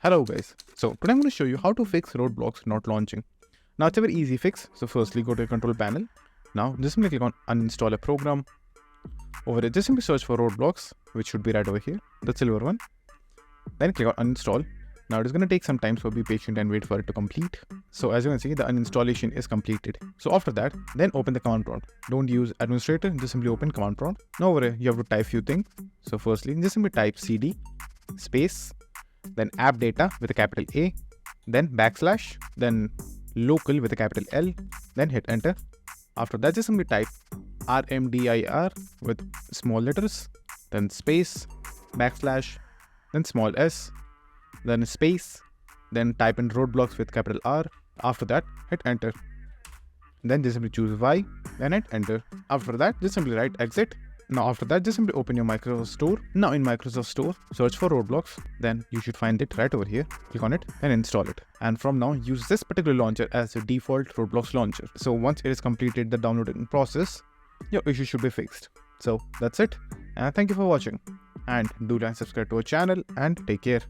Hello guys, so today I'm going to show you how to fix Roblox not launching. Now it's a very easy fix. So firstly go to your control panel. Now just simply click on uninstall a program. Over here just simply search for Roblox, which should be right over here, the silver one. Then click on uninstall. Now it is going to take some time, so be patient and wait for it to complete. So as you can see, the uninstallation is completed. So after that, then open the command prompt. Don't use administrator, just simply open command prompt. Now over here you have to type few things. So firstly just simply type cd space, then app data with a capital A, then backslash, then local with a capital L, then hit enter. After that just simply type rmdir with small letters, then space, backslash, then small s, then space, then type in Roblox with capital R. After that hit enter. Then just simply choose Y, then hit enter. After that just simply write exit. Now after that just simply open your Microsoft Store. Now in Microsoft Store search for Roblox, then you should find it right over here. Click on it and install it, and from now use this particular launcher as the default Roblox launcher. So once it is completed the downloading process, your issue should be fixed. So that's it, and thank you for watching, and do like, subscribe to our channel, and take care.